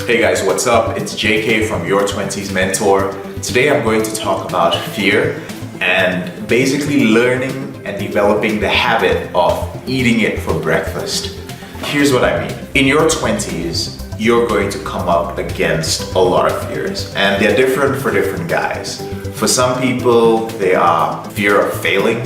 Hey guys, what's up? It's JK from Your 20s Mentor. Today I'm going to talk about fear and basically learning and developing the habit of eating it for breakfast. Here's what I mean. In your 20s, you're going to come up against a lot of fears, and they're different for different guys. For some people, they are fear of failing,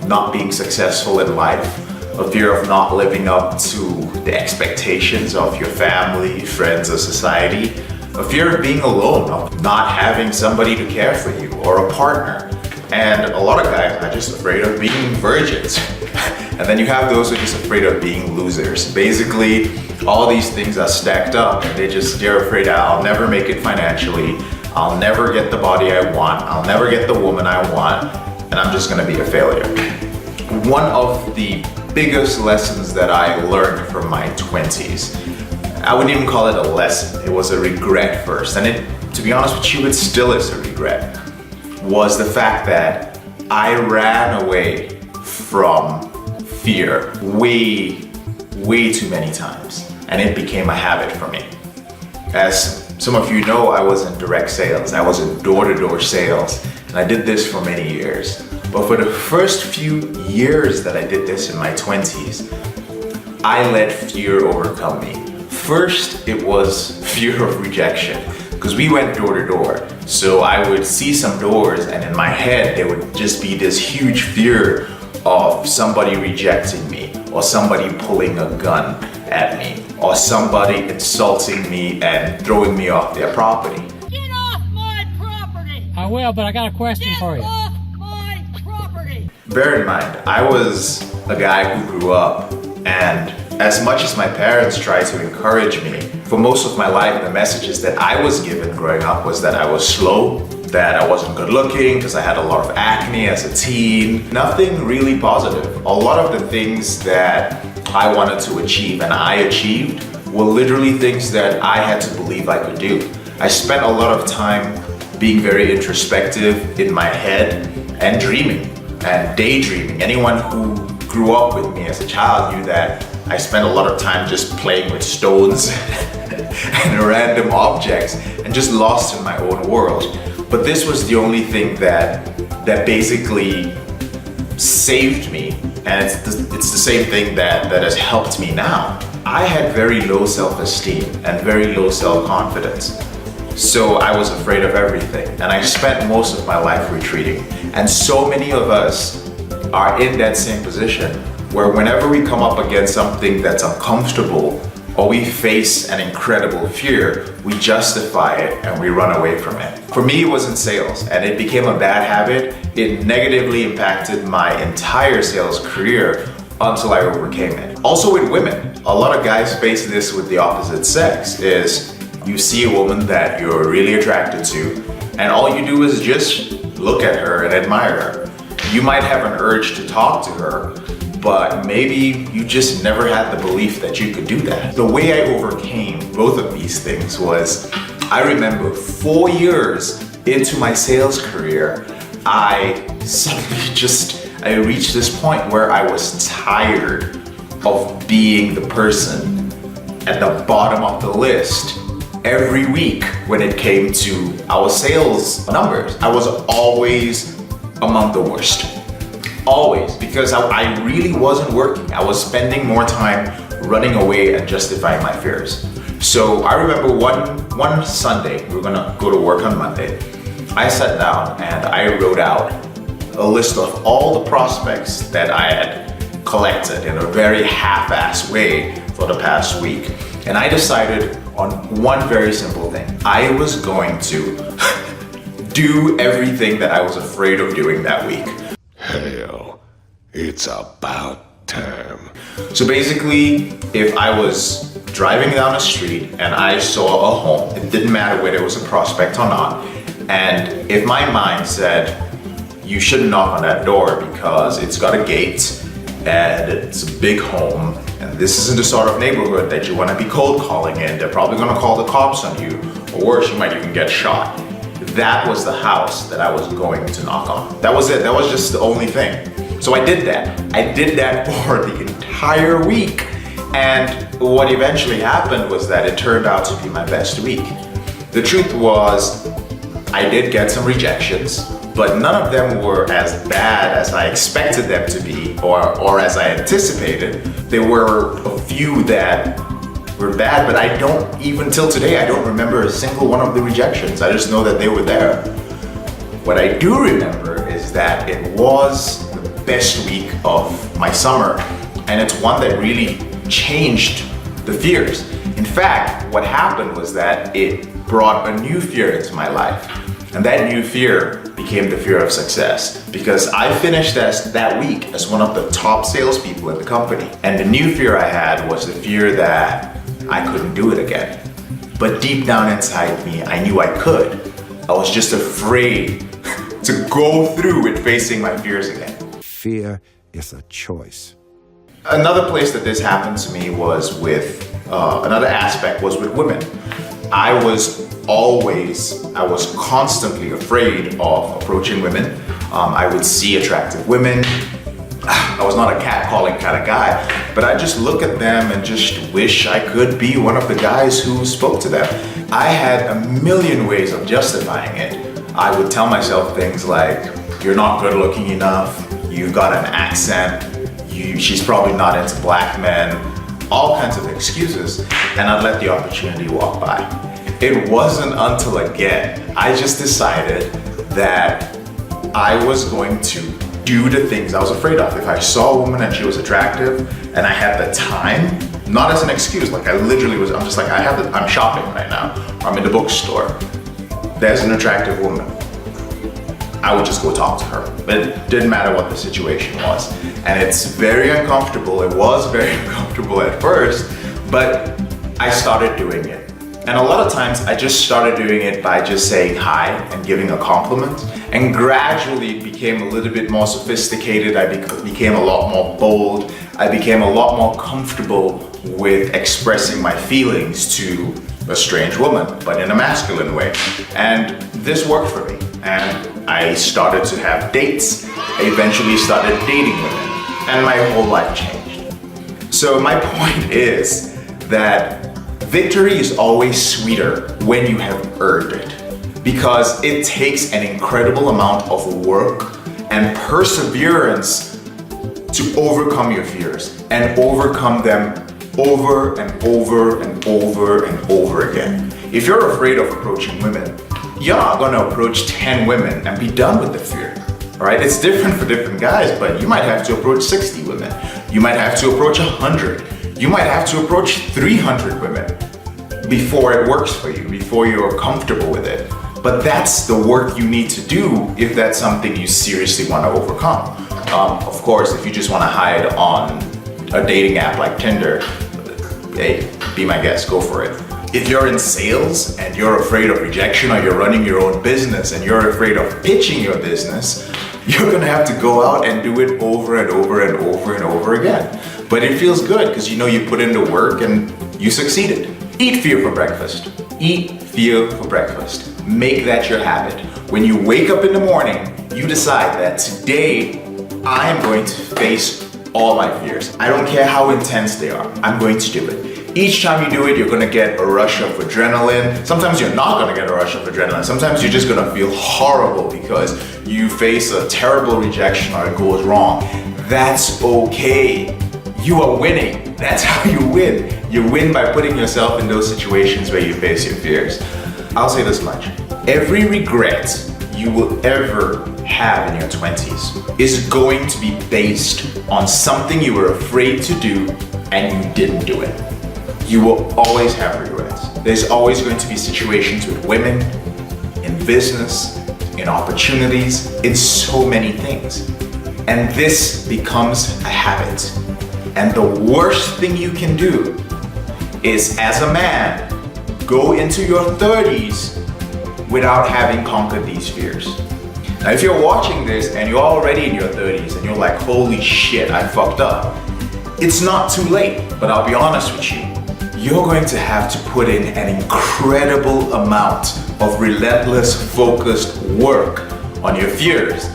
not being successful in life, a fear of not living up to the expectations of your family, friends, or society, a fear of being alone, of not having somebody to care for you or a partner. And a lot of guys are just afraid of being virgins. And then you have those who are just afraid of being losers. Basically, all these things are stacked up and they're afraid that I'll never make it financially, I'll never get the body I want, I'll never get the woman I want, and I'm just gonna be a failure. One of the biggest lessons that I learned from my 20s, I wouldn't even call it a lesson, it was a regret first, and to be honest with you, it still is a regret, was the fact that I ran away from fear way too many times, and it became a habit for me. As some of you know, I was in direct sales, I was in door-to-door sales, and I did this for many years. But for the first few years that I did this in my 20s, I let fear overcome me. First, it was fear of rejection, because we went door to door. So I would see some doors, and in my head, there would just be this huge fear of somebody rejecting me, or somebody pulling a gun at me, or somebody insulting me and throwing me off their property. Get off my property! I will, but I got a question for you. Off my property! Bear in mind, I was a guy who grew up, and as much as my parents tried to encourage me, for most of my life, the messages that I was given growing up was that I was slow, that I wasn't good looking because I had a lot of acne as a teen. Nothing really positive. A lot of the things that I wanted to achieve and I achieved were literally things that I had to believe I could do. I spent a lot of time being very introspective in my head and dreaming and daydreaming. Anyone who grew up with me as a child knew that I spent a lot of time just playing with stones and random objects and just lost in my own world. But this was the only thing that basically saved me, and it's the same thing that has helped me now. I had very low self-esteem and very low self-confidence. So I was afraid of everything, and I spent most of my life retreating. And so many of us are in that same position where whenever we come up against something that's uncomfortable or we face an incredible fear, we justify it and we run away from it. For me, it was in sales, and it became a bad habit. It negatively impacted my entire sales career until I overcame it. Also with women, a lot of guys face this with the opposite sex, is you see a woman that you're really attracted to, and all you do is just look at her and admire her. You might have an urge to talk to her, but maybe you just never had the belief that you could do that. The way I overcame both of these things was, I remember 4 years into my sales career, I reached this point where I was tired of being the person at the bottom of the list every week when it came to our sales numbers. I was always among the worst. Always, because I really wasn't working. I was spending more time running away and justifying my fears. So I remember one Sunday, we were gonna go to work on Monday. I sat down and I wrote out a list of all the prospects that I had collected in a very half-assed way for the past week. And I decided on one very simple thing. I was going to do everything that I was afraid of doing that week. Hell, it's about time. So basically, if I was driving down the street and I saw a home, it didn't matter whether it was a prospect or not, and if my mind said, you shouldn't knock on that door because it's got a gate and it's a big home and this isn't the sort of neighborhood that you want to be cold calling in, they're probably going to call the cops on you, or worse, you might even get shot. That was the house that I was going to knock on. That was it. That was just the only thing. So I did that. I did that for the entire week. And what eventually happened was that it turned out to be my best week. The truth was, I did get some rejections, but none of them were as bad as I expected them to be or as I anticipated. There were a few that were bad, but I don't, even till today, I don't remember a single one of the rejections. I just know that they were there. What I do remember is that it was the best week of my summer, and it's one that really changed the fears. In fact, what happened was that it brought a new fear into my life. And that new fear became the fear of success, because I finished that week as one of the top salespeople in the company. And the new fear I had was the fear that I couldn't do it again. But deep down inside me, I knew I could. I was just afraid to go through with facing my fears again. Fear is a choice. Another place that this happened to me was with, another aspect was with women. I was constantly afraid of approaching women. I would see attractive women. I was not a catcalling kind of guy, but I just look at them and just wish I could be one of the guys who spoke to them. I had a million ways of justifying it. I would tell myself things like, you're not good looking enough, you've got an accent, she's probably not into black men, all kinds of excuses, and I'd let the opportunity walk by. It wasn't until again, I just decided that I was going to do the things I was afraid of. If I saw a woman and she was attractive and I had the time, not as an excuse, like I literally was, I'm just like, I'm shopping right now, I'm in the bookstore, there's an attractive woman. I would just go talk to her. But it didn't matter what the situation was. And it's very uncomfortable. It was very uncomfortable at first, but I started doing it. And a lot of times I just started doing it by just saying hi and giving a compliment. And gradually it became a little bit more sophisticated. I became a lot more bold. I became a lot more comfortable with expressing my feelings to a strange woman, but in a masculine way. And this worked for me. And I started to have dates. I eventually started dating women, and my whole life changed. So my point is that victory is always sweeter when you have earned it, because it takes an incredible amount of work and perseverance to overcome your fears and overcome them over and over and over and over again. If you're afraid of approaching women, you're not gonna approach 10 women and be done with the fear, all right? It's different for different guys, but you might have to approach 60 women. You might have to approach 100. You might have to approach 300 women before it works for you, before you're comfortable with it. But that's the work you need to do if that's something you seriously wanna overcome. Of course, if you just wanna hide on a dating app like Tinder, hey, be my guest, go for it. If you're in sales and you're afraid of rejection, or you're running your own business and you're afraid of pitching your business, you're gonna have to go out and do it over and over and over and over again. But it feels good because you know you put in the work and you succeeded. Eat fear for breakfast. Eat fear for breakfast. Make that your habit. When you wake up in the morning, you decide that today I am going to face all my fears. I don't care how intense they are. I'm going to do it. Each time you do it, you're gonna get a rush of adrenaline. Sometimes you're not gonna get a rush of adrenaline. Sometimes you're just gonna feel horrible because you face a terrible rejection or it goes wrong. That's okay. You are winning. That's how you win. You win by putting yourself in those situations where you face your fears. I'll say this much. Every regret you will ever have in your 20s is going to be based on something you were afraid to do and you didn't do it. You will always have regrets. There's always going to be situations with women, in business, in opportunities, in so many things. And this becomes a habit. And the worst thing you can do is, as a man, go into your 30s without having conquered these fears. Now, if you're watching this and you're already in your 30s and you're like, holy shit, I fucked up, it's not too late, but I'll be honest with you. You're going to have to put in an incredible amount of relentless, focused work on your fears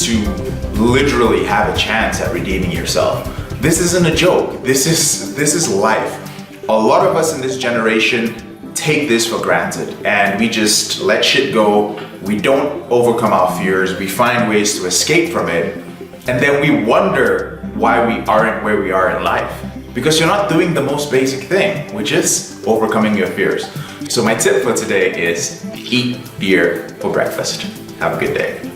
to literally have a chance at redeeming yourself. this isn't a joke. This is life. A lot of us in this generation take this for granted and we just let shit go. We don't overcome our fears. We find ways to escape from it. And then we wonder why we aren't where we are in life. Because you're not doing the most basic thing, which is overcoming your fears. So my tip for today is eat beer for breakfast. Have a good day.